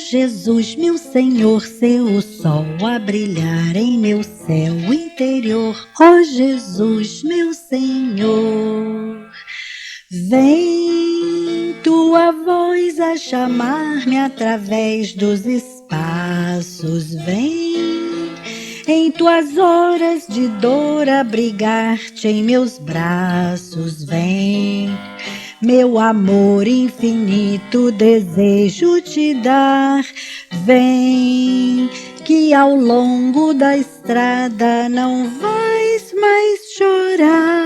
Jesus, meu Senhor, seu sol a brilhar em meu céu interior. Ó Jesus, meu Senhor, vem tua voz a chamar-me através dos espaços. Vem em tuas horas de dor abrigar-te em meus braços. Vem, meu amor infinito, desejo te dar. Vem, que ao longo da estrada não vais mais chorar.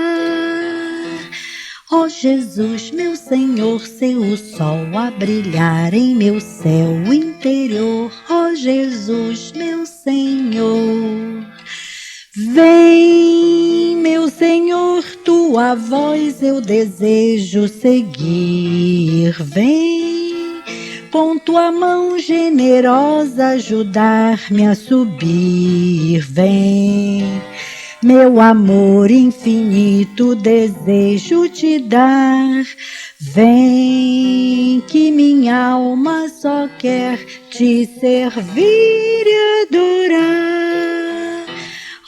Ó Jesus, meu Senhor, seu sol a brilhar em meu céu interior. Ó Jesus, meu Senhor, vem, meu Senhor, tua voz eu desejo seguir. Vem, com tua mão generosa ajudar-me a subir. Vem, meu amor infinito, desejo te dar. Vem, que minha alma só quer te servir e adorar.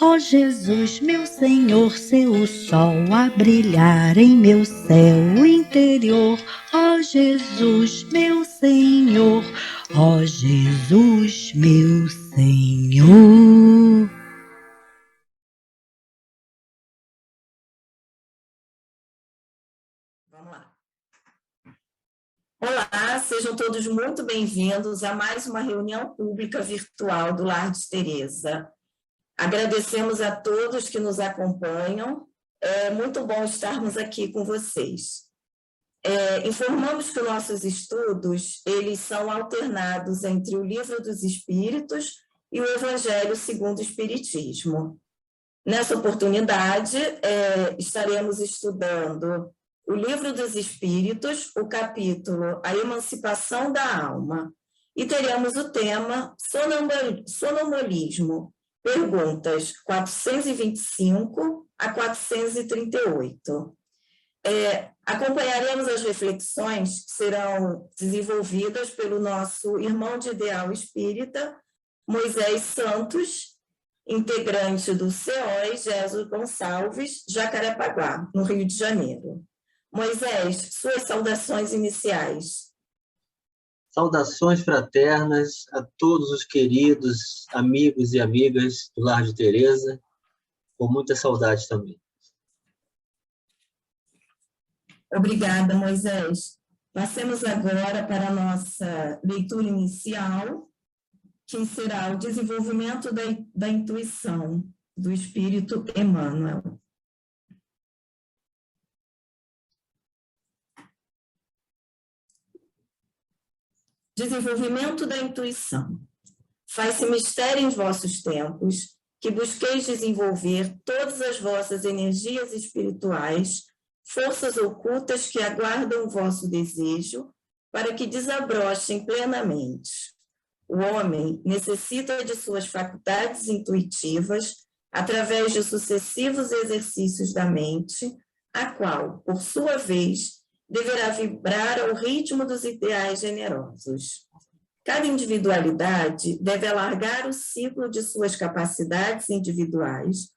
Ó Jesus, meu Senhor, seu sol a brilhar em meu céu interior. Ó Jesus, meu Senhor, ó Jesus, meu Senhor. Vamos lá. Olá, sejam todos muito bem-vindos a mais uma reunião pública virtual do Lar de Teresa. Agradecemos a todos que nos acompanham. É muito bom estarmos aqui com vocês. Informamos que nossos estudos eles são alternados entre o Livro dos Espíritos e o Evangelho segundo o Espiritismo. Nessa oportunidade, estaremos estudando o Livro dos Espíritos, o capítulo A Emancipação da Alma, e teremos o tema Sonambulismo, perguntas 425 a 438. Acompanharemos as reflexões que serão desenvolvidas pelo nosso irmão de ideal espírita, Moisés Santos, integrante do CEOI Jesus Gonçalves, Jacarepaguá, no Rio de Janeiro. Moisés, suas saudações iniciais. Saudações fraternas a todos os queridos amigos e amigas do Lar de Teresa, com muita saudade também. Obrigada, Moisés. Passemos agora para a nossa leitura inicial, que será o desenvolvimento da intuição do Espírito Emmanuel. Desenvolvimento da intuição. Faz-se mistério em vossos tempos, que busqueis desenvolver todas as vossas energias espirituais, forças ocultas que aguardam o vosso desejo, para que desabrochem plenamente. O homem necessita de suas faculdades intuitivas, através de sucessivos exercícios da mente, a qual, por sua vez, deverá vibrar ao ritmo dos ideais generosos. Cada individualidade deve alargar o ciclo de suas capacidades individuais,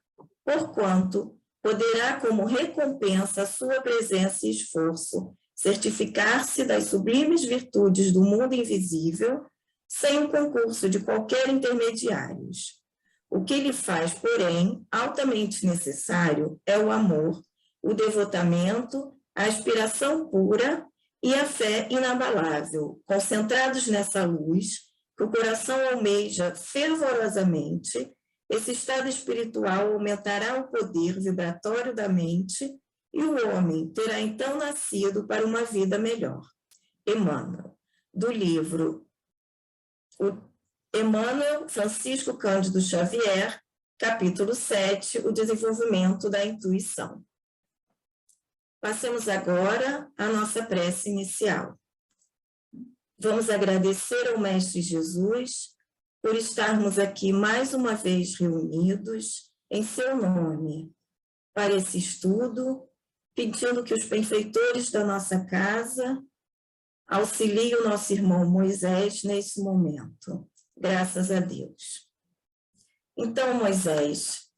porquanto poderá, como recompensa a sua presença e esforço, certificar-se das sublimes virtudes do mundo invisível, sem o concurso de qualquer intermediários. O que lhe faz, porém, altamente necessário é o amor, o devotamento, a aspiração pura e a fé inabalável, concentrados nessa luz, que o coração almeja fervorosamente. Esse estado espiritual aumentará o poder vibratório da mente e o homem terá então nascido para uma vida melhor. Emmanuel, do livro Emmanuel Francisco Cândido Xavier, capítulo 7, o desenvolvimento da intuição. Passemos agora à nossa prece inicial. Vamos agradecer ao Mestre Jesus por estarmos aqui mais uma vez reunidos em seu nome para esse estudo, pedindo que os benfeitores da nossa casa Auxilie o nosso irmão Moisés nesse momento. Graças a Deus. Então, Moisés,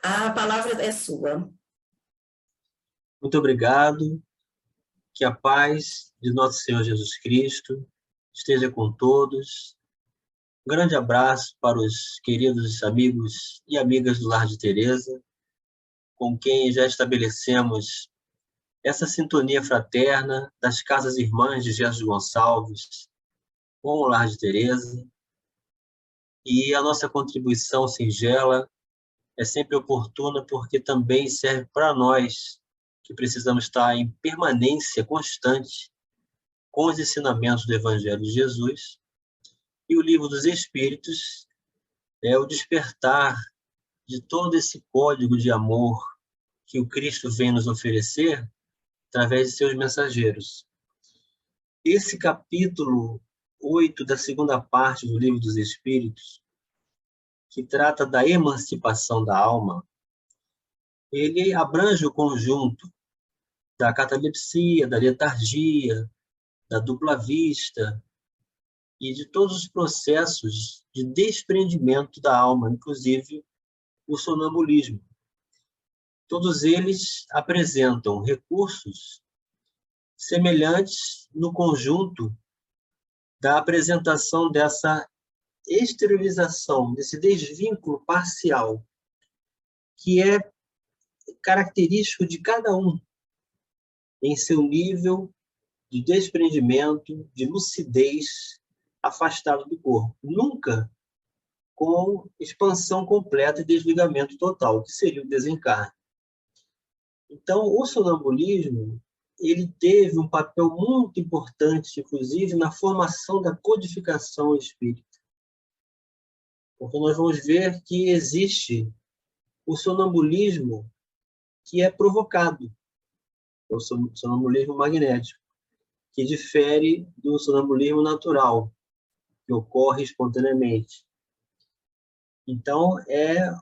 a palavra é sua. Muito obrigado. Que a paz de nosso Senhor Jesus Cristo esteja com todos. Um grande abraço para os queridos amigos e amigas do Lar de Teresa, com quem já estabelecemos essa sintonia fraterna das Casas Irmãs de Jesus Gonçalves com o Lar de Teresa. E a nossa contribuição singela é sempre oportuna porque também serve para nós que precisamos estar em permanência constante com os ensinamentos do Evangelho de Jesus. E o Livro dos Espíritos é o despertar de todo esse código de amor que o Cristo vem nos oferecer através de seus mensageiros. Esse capítulo 8 da segunda parte do Livro dos Espíritos, que trata da emancipação da alma, ele abrange o conjunto da catalepsia, da letargia, da dupla vista e de todos os processos de desprendimento da alma, inclusive o sonambulismo. Todos eles apresentam recursos semelhantes no conjunto da apresentação dessa esterilização, desse desvínculo parcial, que é característico de cada um em seu nível de desprendimento, de lucidez, afastado do corpo. Nunca com expansão completa e desligamento total, que seria o desencarne. Então, o sonambulismo, ele teve um papel muito importante, inclusive, na formação da codificação espírita. Porque nós vamos ver que existe o sonambulismo que é provocado, o sonambulismo magnético, que difere do sonambulismo natural, que ocorre espontaneamente. Então, é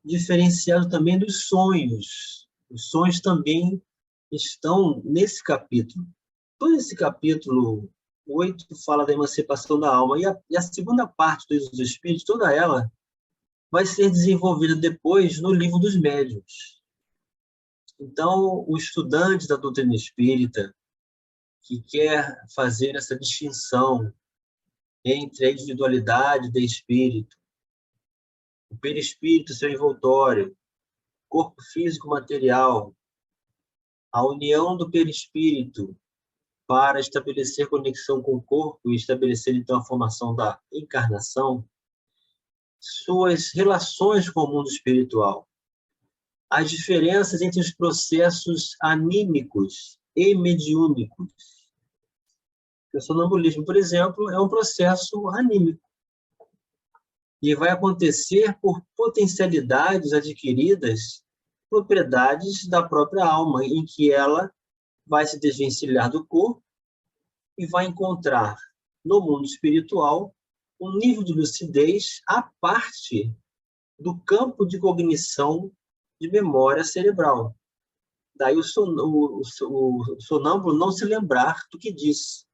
diferenciado também dos sonhos. Os sonhos também estão nesse capítulo. Todo esse capítulo 8 fala da emancipação da alma, e a segunda parte do Livro dos Espíritos, toda ela, vai ser desenvolvida depois no Livro dos Médiuns. Então, o estudante da doutrina espírita, que quer fazer essa distinção entre a individualidade do espírito, o perispírito, seu envoltório, corpo físico material, a união do perispírito para estabelecer conexão com o corpo e estabelecer, então, a formação da encarnação, suas relações com o mundo espiritual, as diferenças entre os processos anímicos e mediúnicos. O sonambulismo, por exemplo, é um processo anímico e vai acontecer por potencialidades adquiridas, propriedades da própria alma, em que ela vai se desvencilhar do corpo e vai encontrar no mundo espiritual um nível de lucidez à parte do campo de cognição de memória cerebral. Daí o sonâmbulo não se lembrar do que disse,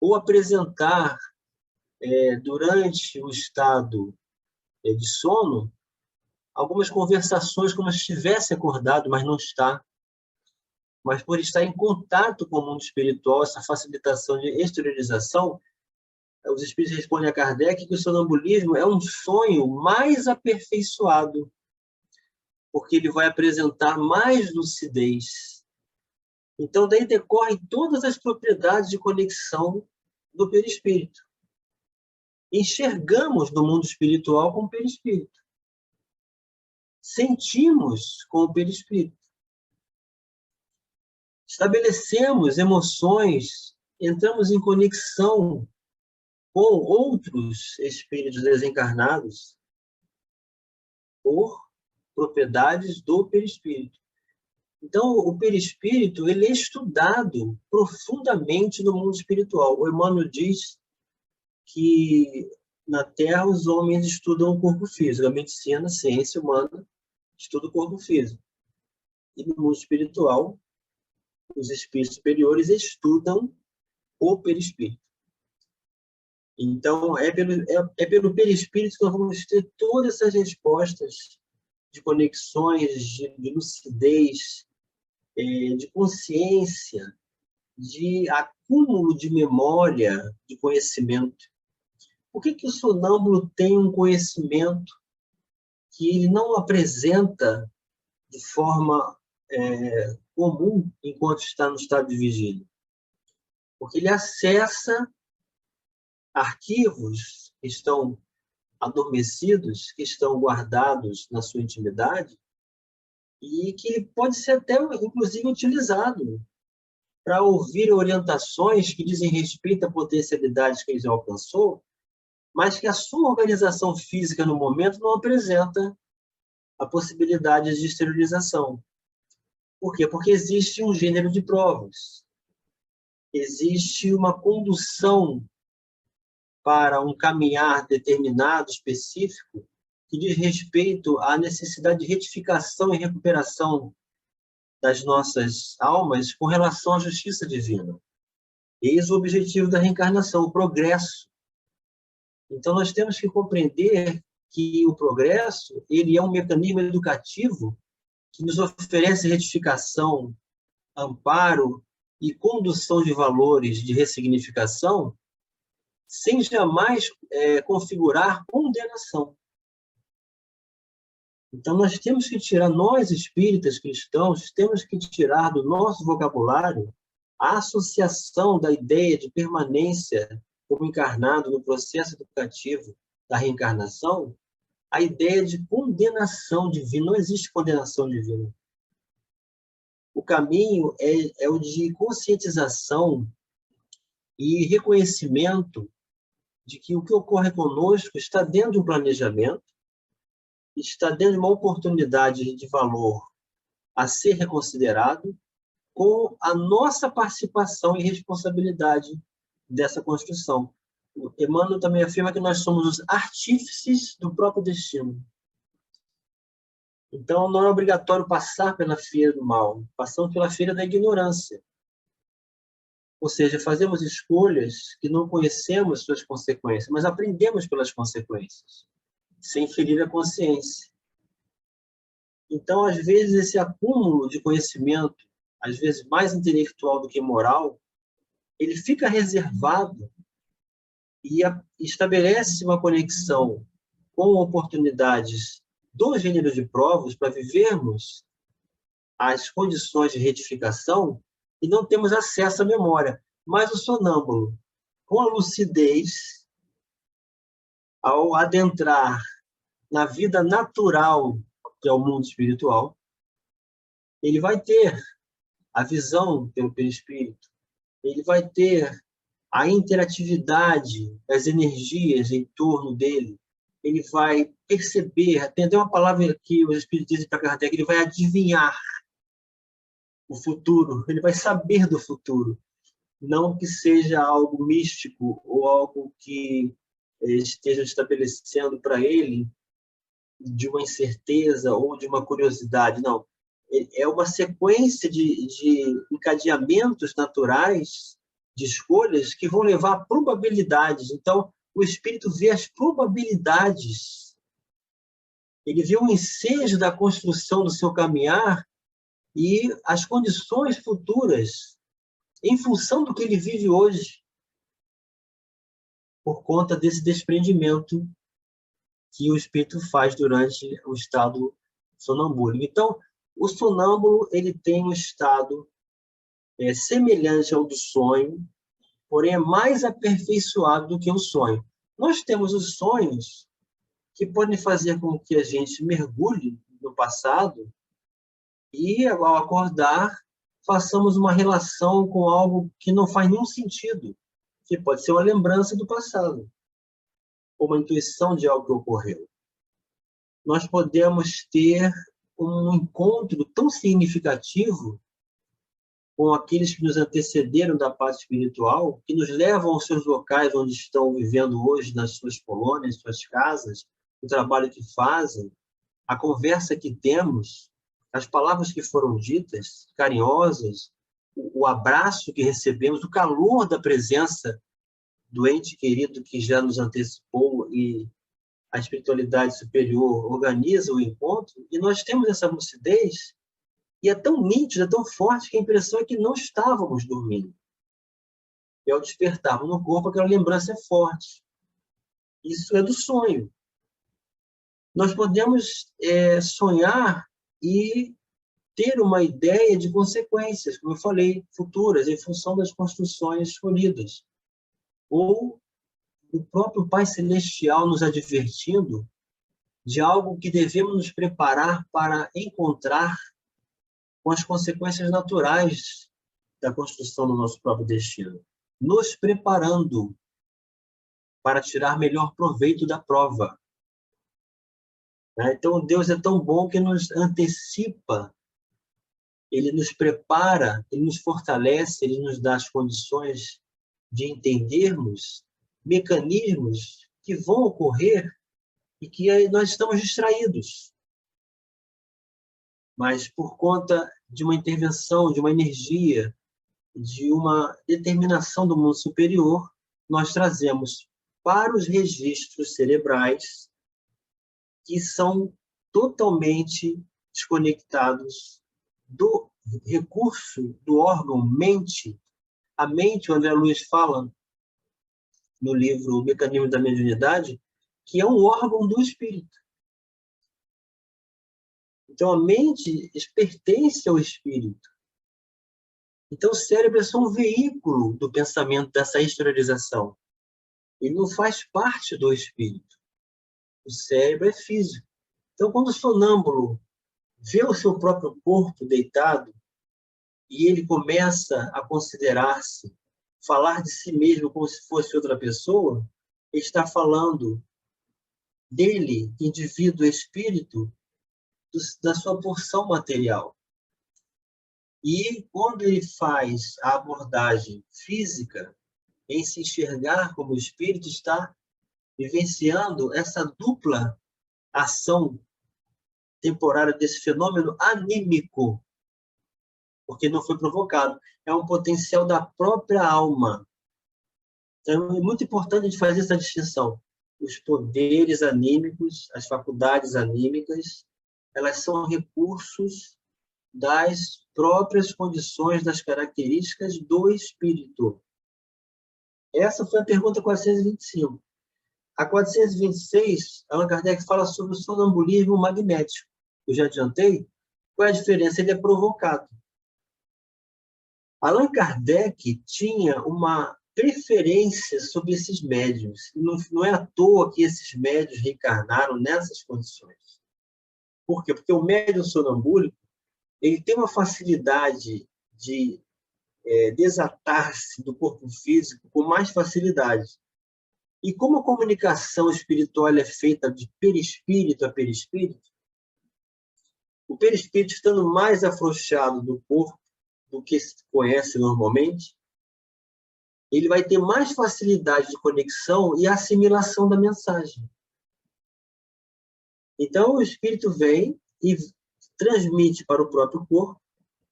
ou apresentar durante o estado de sono algumas conversações como se estivesse acordado, mas não está. Mas por estar em contato com o mundo espiritual, essa facilitação de exteriorização, os espíritos respondem a Kardec que o sonambulismo é um sonho mais aperfeiçoado, porque ele vai apresentar mais lucidez. Então, daí decorrem todas as propriedades de conexão do perispírito. Enxergamos no mundo espiritual com o perispírito. Sentimos com o perispírito. Estabelecemos emoções, entramos em conexão com outros espíritos desencarnados por propriedades do perispírito. Então, o perispírito ele é estudado profundamente no mundo espiritual. O Emmanuel diz que na Terra os homens estudam o corpo físico, a medicina, a ciência humana estuda o corpo físico. E no mundo espiritual, os espíritos superiores estudam o perispírito. Então, é pelo perispírito que nós vamos ter todas essas respostas de conexões, de lucidez, de consciência, de acúmulo de memória, de conhecimento. Por que o sonâmbulo tem um conhecimento que ele não apresenta de forma comum enquanto está no estado de vigília? Porque ele acessa arquivos que estão adormecidos, que estão guardados na sua intimidade, e que pode ser até, inclusive, utilizado para ouvir orientações que dizem respeito a potencialidades que ele já alcançou, mas que a sua organização física no momento não apresenta a possibilidade de exteriorização. Por quê? Porque existe um gênero de provas. Existe uma condução para um caminhar determinado, específico, que diz respeito à necessidade de retificação e recuperação das nossas almas com relação à justiça divina. Eis o objetivo da reencarnação, o progresso. Então, nós temos que compreender que o progresso ele é um mecanismo educativo que nos oferece retificação, amparo e condução de valores de ressignificação, sem jamais configurar condenação. Então, nós temos que tirar, nós espíritas cristãos, temos que tirar do nosso vocabulário a associação da ideia de permanência como encarnado no processo educativo da reencarnação, a ideia de condenação divina. Não existe condenação divina. O caminho é o de conscientização e reconhecimento de que o que ocorre conosco está dentro de um planejamento, está dentro de uma oportunidade de valor a ser reconsiderado, com a nossa participação e responsabilidade dessa construção. O Emmanuel também afirma que nós somos os artífices do próprio destino. Então, não é obrigatório passar pela feira do mal, passamos pela feira da ignorância. Ou seja, fazemos escolhas que não conhecemos suas consequências, mas aprendemos pelas consequências, sem ferir a consciência. Então, às vezes, esse acúmulo de conhecimento, às vezes mais intelectual do que moral, ele fica reservado e estabelece uma conexão com oportunidades do gênero de provas para vivermos as condições de retificação e não temos acesso à memória. Mas o sonâmbulo, com a lucidez, ao adentrar na vida natural, que é o mundo espiritual, ele vai ter a visão pelo perispírito, ele vai ter a interatividade das energias em torno dele, ele vai perceber, tem até uma palavra que os espíritos dizem para Kardec, ele vai adivinhar o futuro, ele vai saber do futuro, não que seja algo místico ou algo que esteja estabelecendo para ele de uma incerteza ou de uma curiosidade, não. É uma sequência de encadeamentos naturais, de escolhas, que vão levar a probabilidades. Então, o espírito vê as probabilidades, ele vê o ensejo da construção do seu caminhar e as condições futuras, em função do que ele vive hoje, por conta desse desprendimento que o espírito faz durante o estado sonambúlico. Então, o sonâmbulo ele tem um estado semelhante ao do sonho, porém é mais aperfeiçoado do que o sonho. Nós temos os sonhos que podem fazer com que a gente mergulhe no passado e, ao acordar, façamos uma relação com algo que não faz nenhum sentido, que pode ser uma lembrança do passado, ou uma intuição de algo que ocorreu. Nós podemos ter um encontro tão significativo com aqueles que nos antecederam da parte espiritual, que nos levam aos seus locais onde estão vivendo hoje, nas suas colônias, suas casas, o trabalho que fazem, a conversa que temos, as palavras que foram ditas, carinhosas, o abraço que recebemos, o calor da presença do ente querido que já nos antecipou e a espiritualidade superior organiza o encontro, e nós temos essa lucidez, e é tão nítida, é tão forte, que a impressão é que não estávamos dormindo. E ao despertarmos no corpo, aquela lembrança é forte. Isso é do sonho. Nós podemos sonhar e ter uma ideia de consequências, como eu falei, futuras, em função das construções escolhidas. Ou o próprio Pai Celestial nos advertindo de algo que devemos nos preparar para encontrar com as consequências naturais da construção do nosso próprio destino, nos preparando para tirar melhor proveito da prova. Então, Deus é tão bom que nos antecipa, Ele nos prepara, Ele nos fortalece, Ele nos dá as condições de entendermos mecanismos que vão ocorrer e que aí nós estamos distraídos. Mas por conta de uma intervenção, de uma energia, de uma determinação do mundo superior, nós trazemos para os registros cerebrais que são totalmente desconectados do recurso do órgão mente. A mente, o André Luiz fala no livro O Mecanismo da Mediunidade, que é um órgão do espírito. Então, a mente pertence ao espírito. Então, o cérebro é só um veículo do pensamento, dessa exteriorização. Ele não faz parte do espírito. O cérebro é físico. Então, quando o sonâmbulo vê o seu próprio corpo deitado e ele começa a considerar-se, falar de si mesmo como se fosse outra pessoa, ele está falando dele, indivíduo espírito, da sua porção material. E quando ele faz a abordagem física, em se enxergar como espírito, está vivenciando essa dupla ação temporária desse fenômeno anímico, porque não foi provocado. É um potencial da própria alma. Então, é muito importante a gente fazer essa distinção. Os poderes anímicos, as faculdades anímicas, elas são recursos das próprias condições, das características do espírito. Essa foi a pergunta 425. A 426, Allan Kardec fala sobre o sonambulismo magnético. Eu já adiantei. Qual é a diferença? Ele é provocado. Allan Kardec tinha uma preferência sobre esses médiuns. Não é à toa que esses médiuns reencarnaram nessas condições. Por quê? Porque o médium sonambúlico ele tem uma facilidade de desatar-se do corpo físico com mais facilidade. E como a comunicação espiritual é feita de perispírito a perispírito, o perispírito estando mais afrouxado do corpo do que se conhece normalmente, ele vai ter mais facilidade de conexão e assimilação da mensagem. Então, o espírito vem e transmite para o próprio corpo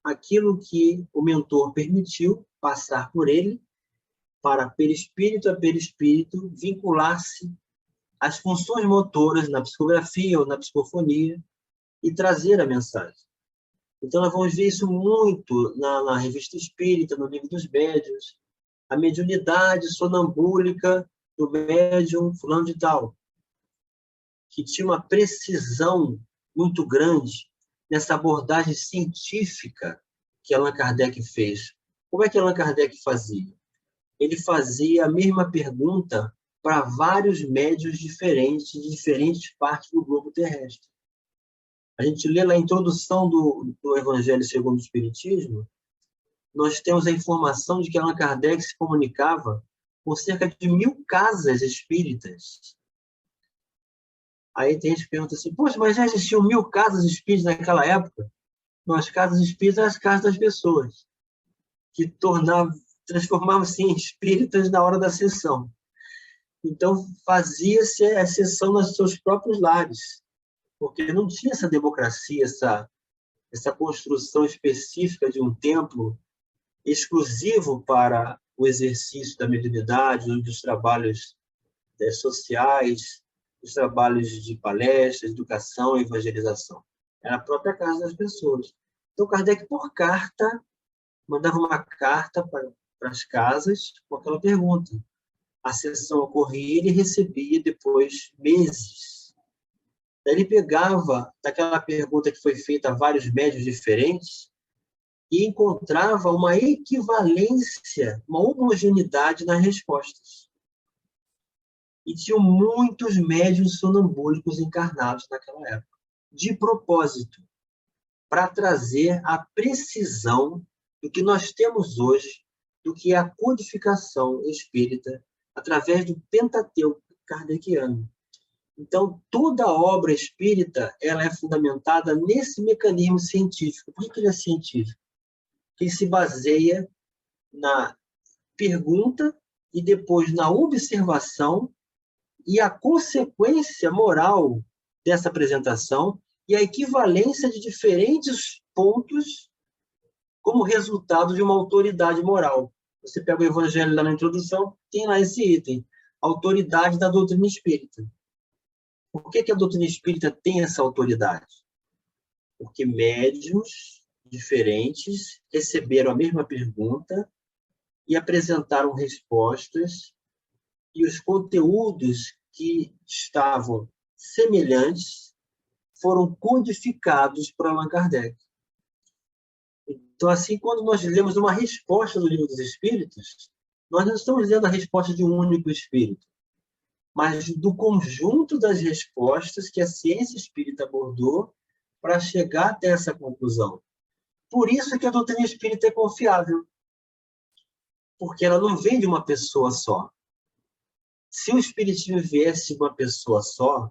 aquilo que o mentor permitiu passar por ele, para perispírito a perispírito, vincular-se às funções motoras na psicografia ou na psicofonia e trazer a mensagem. Então, nós vamos ver isso muito na Revista Espírita, no Livro dos Médiuns, a mediunidade sonambúlica do médium fulano de tal, que tinha uma precisão muito grande nessa abordagem científica que Allan Kardec fez. Como é que Allan Kardec fazia? Ele fazia a mesma pergunta para vários médiuns diferentes, de diferentes partes do globo terrestre. A gente lê lá a introdução do Evangelho segundo o Espiritismo, nós temos a informação de que Allan Kardec se comunicava com cerca de 1000 casas espíritas. Aí tem gente que pergunta assim, poxa, mas já existiam 1000 casas espíritas naquela época? Não, as casas espíritas eram as casas das pessoas, que transformavam-se em espíritas na hora da sessão. Então, fazia-se a sessão nos seus próprios lares, porque não tinha essa democracia, essa construção específica de um templo exclusivo para o exercício da mediunidade, dos trabalhos sociais, dos trabalhos de palestra, educação e evangelização. Era a própria casa das pessoas. Então, Kardec, por carta, mandava uma carta para as casas com aquela pergunta. A sessão ocorria e ele recebia depois meses. Daí ele pegava daquela pergunta que foi feita a vários médios diferentes e encontrava uma equivalência, uma homogeneidade nas respostas. E tinham muitos médiuns sonambúlicos encarnados naquela época, de propósito, para trazer a precisão do que nós temos hoje, do que é a codificação espírita, através do Pentateuco kardeciano. Então, toda obra espírita ela é fundamentada nesse mecanismo científico. Por que ele é científico? Porque ele se baseia na pergunta e depois na observação e a consequência moral dessa apresentação e a equivalência de diferentes pontos como resultado de uma autoridade moral. Você pega o Evangelho lá na introdução, tem lá esse item, autoridade da doutrina espírita. Por que a doutrina espírita tem essa autoridade? Porque médiuns diferentes receberam a mesma pergunta e apresentaram respostas, e os conteúdos que estavam semelhantes foram codificados por Allan Kardec. Então, assim, quando nós lemos uma resposta do Livro dos Espíritos, nós não estamos lendo a resposta de um único espírito, mas do conjunto das respostas que a ciência espírita abordou para chegar até essa conclusão. Por isso que a doutrina espírita é confiável, porque ela não vem de uma pessoa só. Se o espiritismo viesse de uma pessoa só,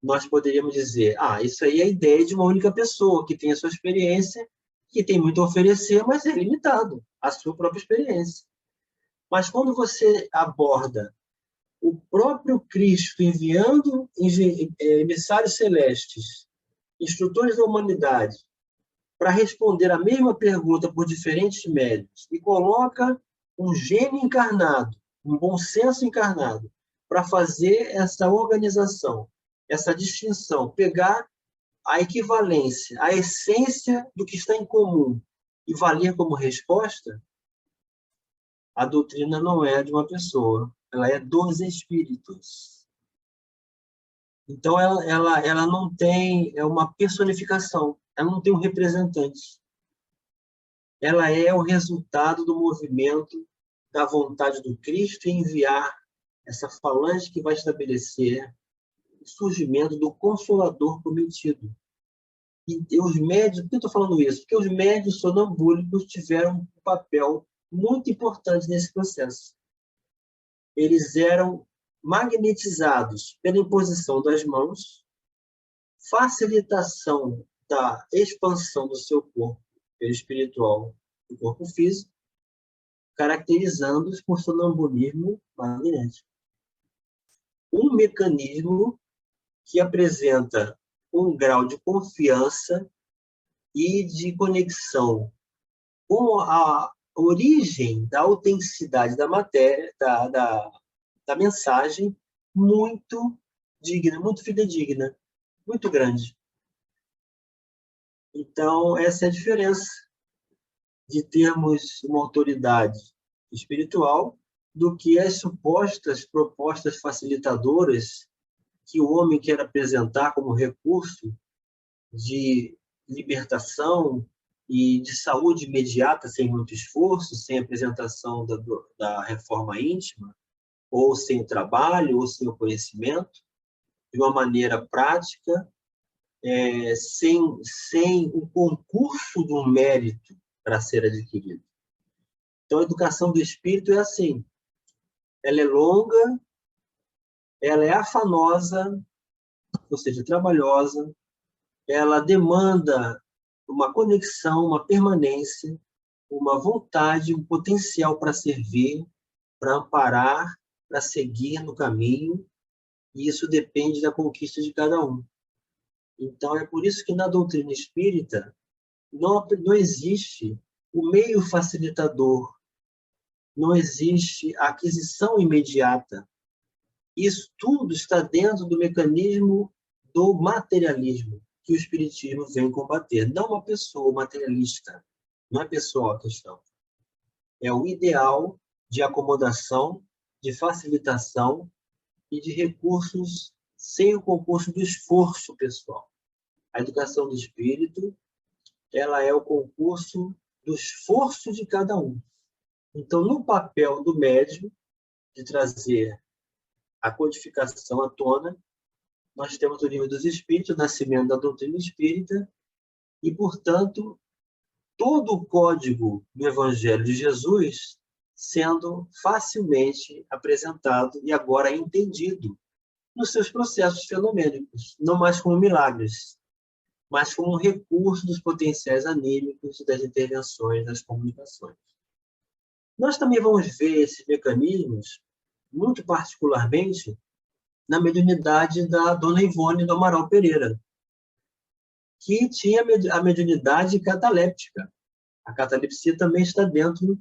nós poderíamos dizer, isso aí é a ideia de uma única pessoa, que tem a sua experiência, que tem muito a oferecer, mas é limitado à sua própria experiência. Mas quando você aborda o próprio Cristo enviando emissários celestes, instrutores da humanidade, para responder a mesma pergunta por diferentes médios, e coloca um gênio encarnado, um bom senso encarnado, para fazer essa organização, essa distinção, pegar a equivalência, a essência do que está em comum e valer como resposta, a doutrina não é de uma pessoa, ela é dos espíritos. Então, ela não tem uma personificação, ela não tem um representante. Ela é o resultado do movimento da vontade do Cristo em enviar essa falange que vai estabelecer o surgimento do Consolador prometido. E os médios, por que eu estou falando isso? Porque os médios sonambúlicos tiveram um papel muito importante nesse processo. Eles eram magnetizados pela imposição das mãos, facilitação da expansão do seu corpo, pelo espiritual do corpo físico, caracterizando-os por sonambulismo magnético. Um mecanismo que apresenta um grau de confiança e de conexão com a origem da autenticidade da matéria, da mensagem, muito digna, muito fidedigna, muito grande. Então, essa é a diferença de termos uma autoridade espiritual do que as supostas propostas facilitadoras que o homem quer apresentar como recurso de libertação e de saúde imediata, sem muito esforço, sem apresentação da reforma íntima, ou sem o trabalho, ou sem o conhecimento, de uma maneira prática, sem o concurso do mérito para ser adquirido. Então, a educação do espírito é assim. Ela é longa, ela é afanosa, ou seja, trabalhosa, ela demanda uma conexão, uma permanência, uma vontade, um potencial para servir, para amparar, para seguir no caminho, e isso depende da conquista de cada um. Então, é por isso que na doutrina espírita não existe o meio facilitador, não existe aquisição imediata. Isso tudo está dentro do mecanismo do materialismo, que o Espiritismo vem combater. Não uma pessoa materialista, não é pessoal a questão. É o ideal de acomodação, de facilitação e de recursos sem o concurso do esforço pessoal. A educação do espírito, ela é o concurso do esforço de cada um. Então, no papel do médium, de trazer a codificação à tona, nós temos o Livro dos Espíritos, o nascimento da doutrina espírita, e, portanto, todo o código do Evangelho de Jesus sendo facilmente apresentado e agora entendido nos seus processos fenomênicos, não mais como milagres, mas como um recurso dos potenciais anímicos e das intervenções das comunicações. Nós também vamos ver esses mecanismos, muito particularmente, na mediunidade da Dona Ivone do Amaral Pereira, que tinha a mediunidade cataléptica. A catalepsia também está dentro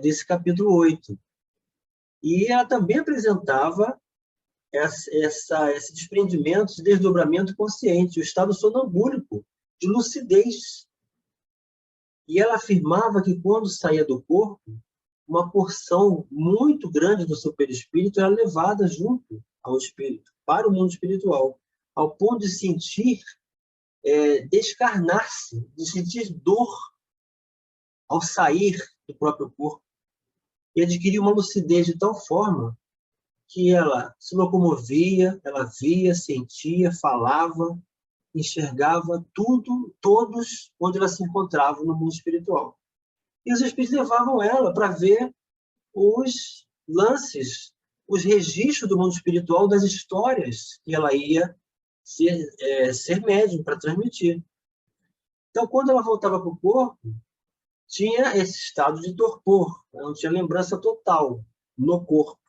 desse capítulo 8. E ela também apresentava esse desprendimento, esse desdobramento consciente, o estado sonambúlico, de lucidez. E ela afirmava que quando saía do corpo, uma porção muito grande do seu perispírito era levada junto ao espírito, para o mundo espiritual, ao ponto de sentir, descarnar-se, de sentir dor ao sair do próprio corpo, e adquirir uma lucidez de tal forma que ela se locomovia, ela via, sentia, falava, enxergava tudo, todos, onde ela se encontrava no mundo espiritual. E os espíritos levavam ela para ver os lances, os registros do mundo espiritual, das histórias que ela ia ser médium para transmitir. Então, quando ela voltava para o corpo, tinha esse estado de torpor, não tinha lembrança total no corpo.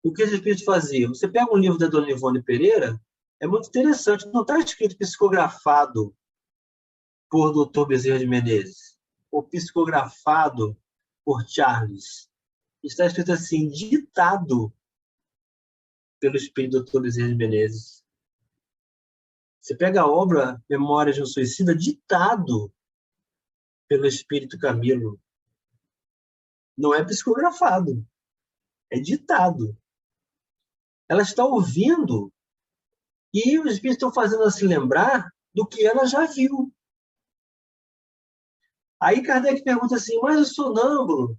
O que os espíritos faziam? Você pega um livro da Dona Ivone Pereira, é muito interessante, não está escrito psicografado por Dr. Bezerra de Menezes, ou psicografado por Charles. Está escrito assim, ditado pelo espírito Dr. Bezerra de Menezes. Você pega a obra Memórias de um Suicida, ditado pelo espírito Camilo. Não é psicografado, é ditado. Ela está ouvindo e os espíritos estão fazendo ela se lembrar do que ela já viu. Aí Kardec pergunta assim, mas o sonâmbulo,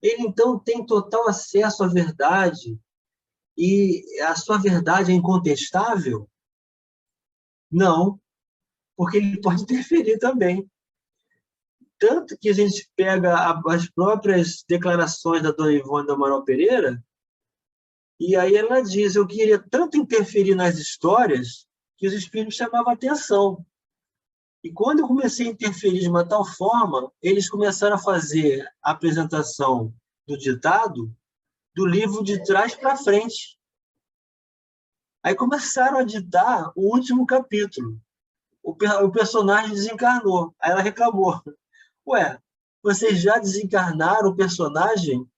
ele então tem total acesso à verdade e a sua verdade é incontestável? Não, porque ele pode interferir também. Tanto que a gente pega as próprias declarações da Dona Ivone do Amaral Pereira, e aí ela diz, eu queria tanto interferir nas histórias que os espíritos chamavam a atenção. E quando eu comecei a interferir de uma tal forma, eles começaram a fazer a apresentação do ditado do livro de trás para frente. Aí começaram a ditar o último capítulo. O personagem desencarnou. Aí ela reclamou. Ué, vocês já desencarnaram o personagem?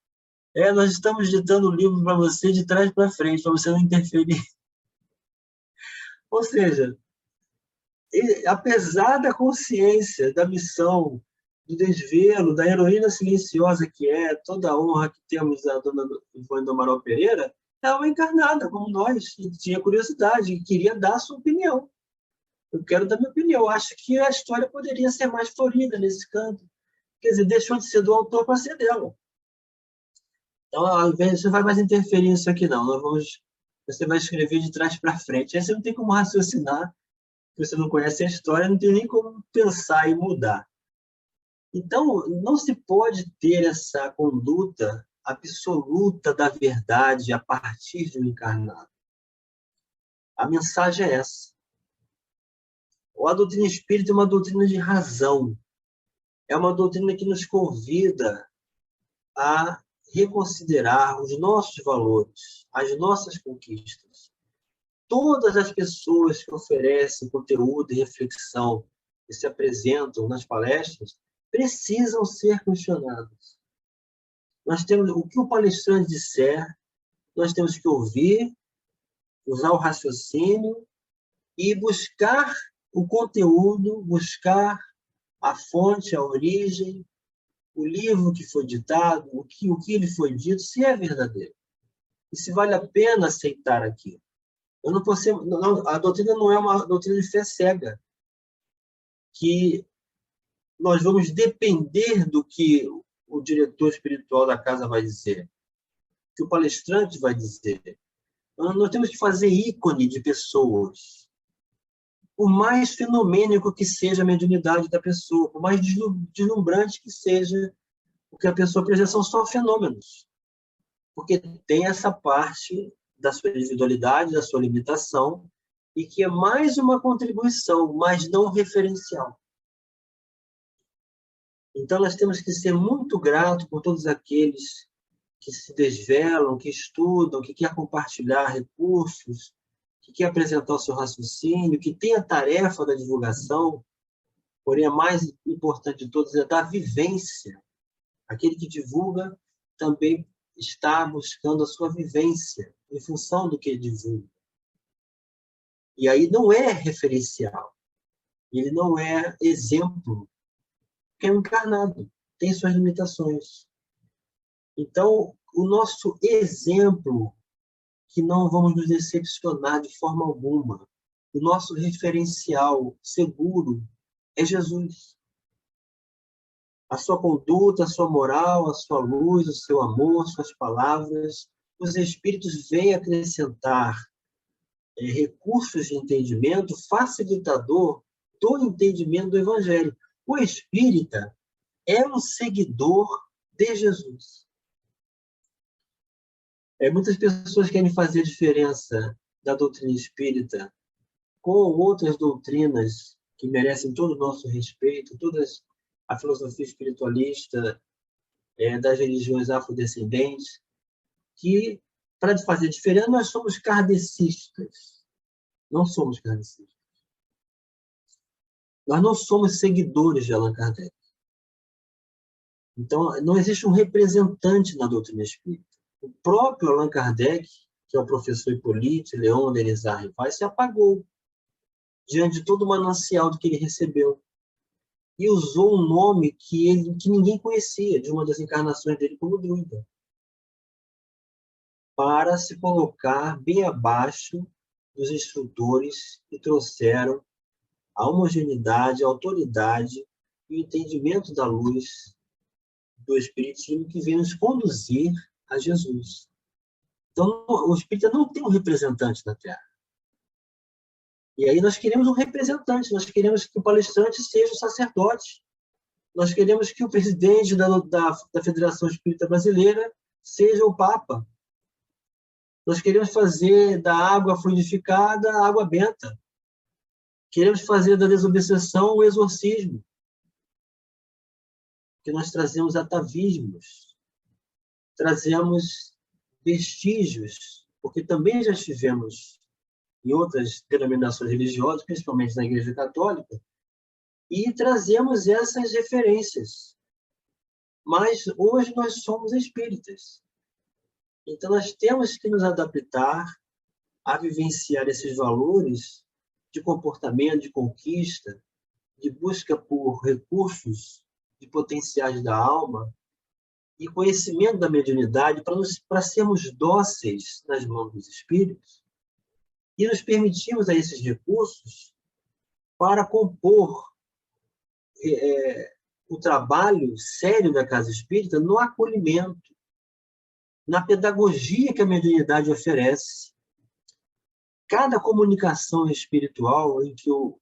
Nós estamos ditando o livro para você de trás para frente, para você não interferir. Ou seja, apesar da consciência, da missão, do desvelo, da heroína silenciosa que é, toda a honra que temos a Dona Ivone do Amaral Pereira, ela é uma encarnada, como nós, e tinha curiosidade, e queria dar a sua opinião. Eu quero dar minha opinião. Eu acho que a história poderia ser mais florida nesse canto. Quer dizer, deixou de ser do autor para ser dela. Então, ao invés, você não vai mais interferir nisso aqui, não. Você vai escrever de trás para frente. Aí você não tem como raciocinar, você não conhece a história, não tem nem como pensar e mudar. Então, não se pode ter essa conduta absoluta da verdade a partir de um encarnado. A mensagem é essa. A doutrina espírita é uma doutrina de razão. É uma doutrina que nos convida a reconsiderar os nossos valores, as nossas conquistas. Todas as pessoas que oferecem conteúdo e reflexão, que se apresentam nas palestras, precisam ser questionadas. Nós temos o que o palestrante disser, nós temos que ouvir, usar o raciocínio e buscar o conteúdo, buscar a fonte, a origem, o livro que foi ditado, o que lhe foi dito, se é verdadeiro. E se vale a pena aceitar aquilo. Eu não posso, não, a doutrina não é uma doutrina de fé cega, que nós vamos depender do que o diretor espiritual da casa vai dizer, que o palestrante vai dizer. Nós temos que fazer ícone de pessoas. Por mais fenomênico que seja a mediunidade da pessoa, por mais deslumbrante que seja o que a pessoa apresenta, são só fenômenos. Porque tem essa parte da sua individualidade, da sua limitação, e que é mais uma contribuição, mas não referencial. Então, nós temos que ser muito gratos por todos aqueles que se desvelam, que estudam, que querem compartilhar recursos, que querem apresentar o seu raciocínio, que tem a tarefa da divulgação, porém, a mais importante de todas é da vivência. Aquele que divulga também está buscando a sua vivência, em função do que ele divulga. E aí não é referencial, ele não é exemplo, porque é um encarnado, tem suas limitações. Então, o nosso exemplo, que não vamos nos decepcionar de forma alguma, o nosso referencial seguro é Jesus. A sua conduta, a sua moral, a sua luz, o seu amor, suas palavras, os Espíritos vêm acrescentar recursos de entendimento, facilitador do entendimento do Evangelho. O espírita é um seguidor de Jesus. Muitas pessoas querem fazer a diferença da doutrina espírita com outras doutrinas que merecem todo o nosso respeito, todas a filosofia espiritualista das religiões afrodescendentes, que, para fazer diferença, nós somos kardecistas. Não somos kardecistas. Nós não somos seguidores de Allan Kardec. Então, não existe um representante na doutrina espírita. O próprio Allan Kardec, que é o professor Hippolyte Léon Denisard Rivaz, se apagou diante de todo o manancial do que ele recebeu e usou um nome que ninguém conhecia, de uma das encarnações dele como druida, para se colocar bem abaixo dos instrutores que trouxeram a homogeneidade, a autoridade e o entendimento da luz do Espiritismo que vem nos conduzir a Jesus. Então, o Espírita não tem um representante na Terra. E aí nós queremos um representante, nós queremos que o palestrante seja o sacerdote, nós queremos que o presidente da Federação Espírita Brasileira seja o Papa. Nós queremos fazer da água fluidificada a água benta. Queremos fazer da desobsessão o exorcismo. Que nós trazemos atavismos, trazemos vestígios, porque também já estivemos em outras denominações religiosas, principalmente na Igreja Católica, e trazemos essas referências. Mas hoje nós somos espíritas. Então nós temos que nos adaptar a vivenciar esses valores de comportamento, de conquista, de busca por recursos, de potenciais da alma e conhecimento da mediunidade para sermos dóceis nas mãos dos espíritos e nos permitirmos a esses recursos para compor o trabalho sério da casa espírita no acolhimento, na pedagogia que a mediunidade oferece. Cada comunicação espiritual em que o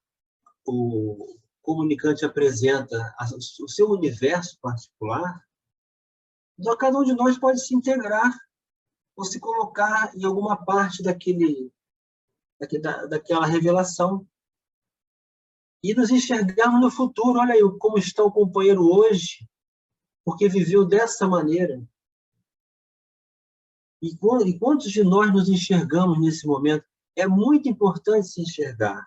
comunicante apresenta o seu universo particular, então cada um de nós pode se integrar ou se colocar em alguma parte daquela revelação e nos enxergarmos no futuro. Olha aí como está o companheiro hoje, porque viveu dessa maneira. E quantos de nós nos enxergamos nesse momento? É muito importante se enxergar.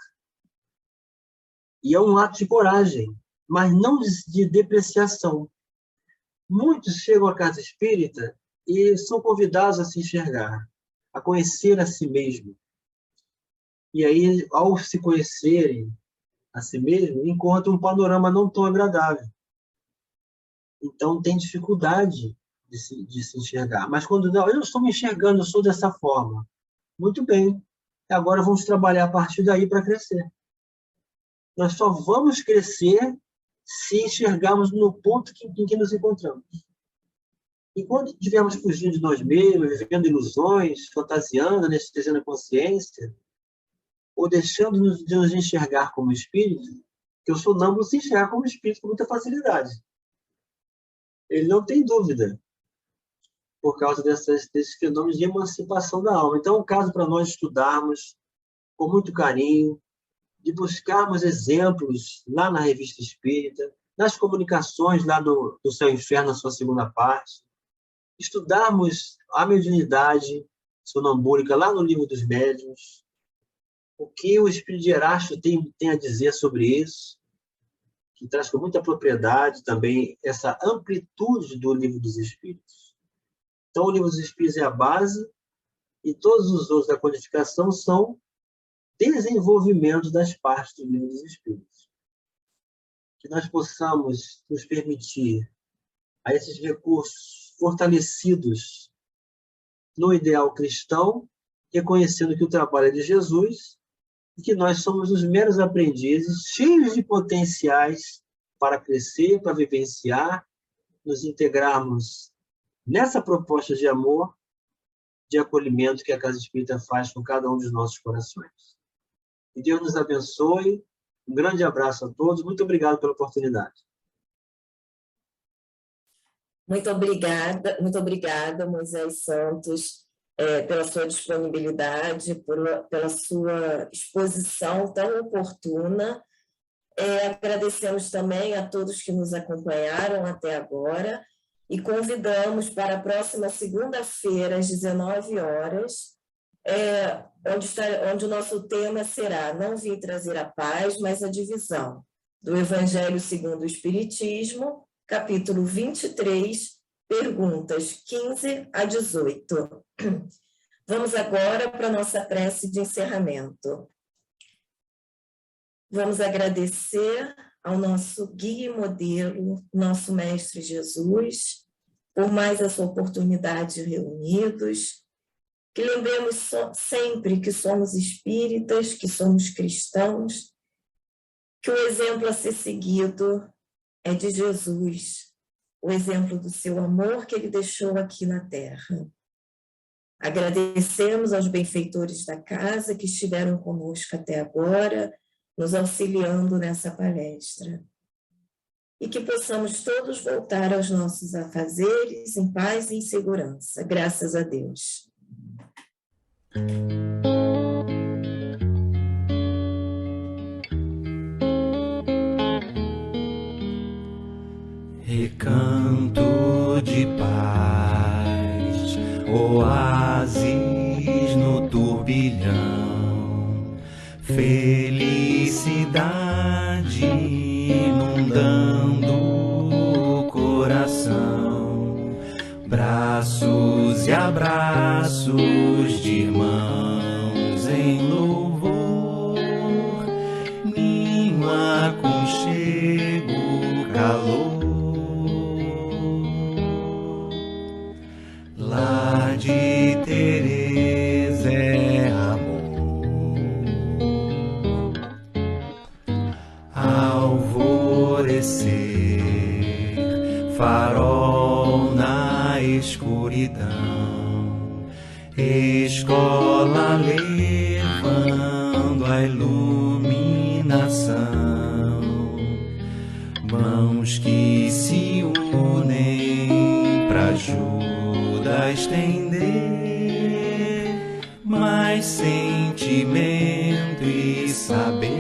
E é um ato de coragem. mas não de depreciação. Muitos chegam à casa espírita e são convidados a se enxergar, a conhecer a si mesmo. E aí, ao se conhecerem a si mesmo, encontram um panorama não tão agradável. Então, tem dificuldade de se enxergar. Mas quando não, eu não estou me enxergando, eu sou dessa forma. Muito bem. Agora vamos trabalhar a partir daí para crescer. Nós só vamos crescer se enxergarmos no ponto em que nos encontramos. Enquanto estivermos fugindo de nós mesmos, vivendo ilusões, fantasiando, anestesiando a consciência, ou deixando de nos enxergar como espírito, que o sonâmbulo se enxerga como espírito com muita facilidade. Ele não tem dúvida, por causa desses fenômenos de emancipação da alma. Então, é um caso para nós estudarmos com muito carinho, de buscarmos exemplos lá na Revista Espírita, nas comunicações lá do Céu e Inferno, na sua segunda parte, estudarmos a mediunidade sonambúlica lá no Livro dos Médiuns, o que o Espírito de Erasto tem a dizer sobre isso, que traz com muita propriedade também essa amplitude do Livro dos Espíritos. Então, o Livro dos Espíritos é a base e todos os outros da codificação são desenvolvimento das partes do Livro dos Espíritos. Que nós possamos nos permitir a esses recursos fortalecidos no ideal cristão, reconhecendo que o trabalho é de Jesus e que nós somos os meros aprendizes, cheios de potenciais para crescer, para vivenciar, nos integrarmos nessa proposta de amor, de acolhimento que a Casa Espírita faz com cada um dos nossos corações. Que Deus nos abençoe. Um grande abraço a todos. Muito obrigado pela oportunidade. Muito obrigada, Moisés Santos, pela sua disponibilidade, pela sua exposição tão oportuna. Agradecemos também a todos que nos acompanharam até agora e convidamos para a próxima segunda-feira, às 19 horas, onde o nosso tema será Não vim trazer a paz, mas a divisão, do Evangelho segundo o Espiritismo, capítulo 23, perguntas 15 a 18. Vamos agora para a nossa prece de encerramento. Vamos agradecer ao nosso guia e modelo, nosso Mestre Jesus, por mais essa oportunidade reunidos. Que lembremos sempre que somos espíritas, que somos cristãos, que o exemplo a ser seguido é de Jesus, o exemplo do seu amor que ele deixou aqui na Terra. Agradecemos aos benfeitores da casa que estiveram conosco até agora, nos auxiliando nessa palestra. E que possamos todos voltar aos nossos afazeres em paz e em segurança, graças a Deus. Recanto de paz, oásis no turbilhão, felicidade inundando o coração, braços e abraços de irmãos em louvor, ninho aconchego, calor. Lar de Teresa é amor, alvorecer, farol na escuridão, escola levando a iluminação, mãos que se unem pra ajuda a estender, mais sentimento e saber.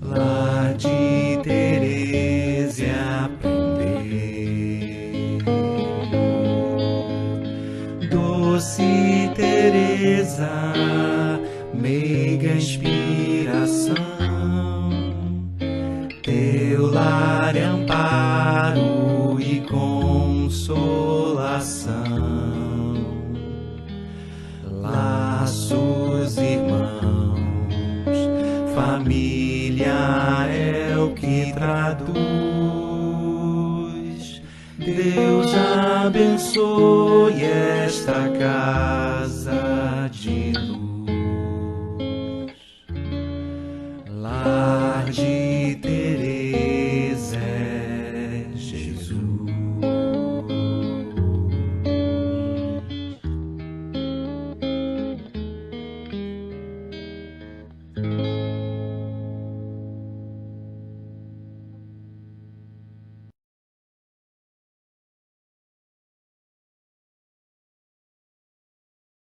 Lar de Teresa é aprender. Doce Teresa, meiga amiga inspiração, teu lar é amparo e consolação. Laços, irmãos, família é o que traduz. Deus abençoe esta casa de luz.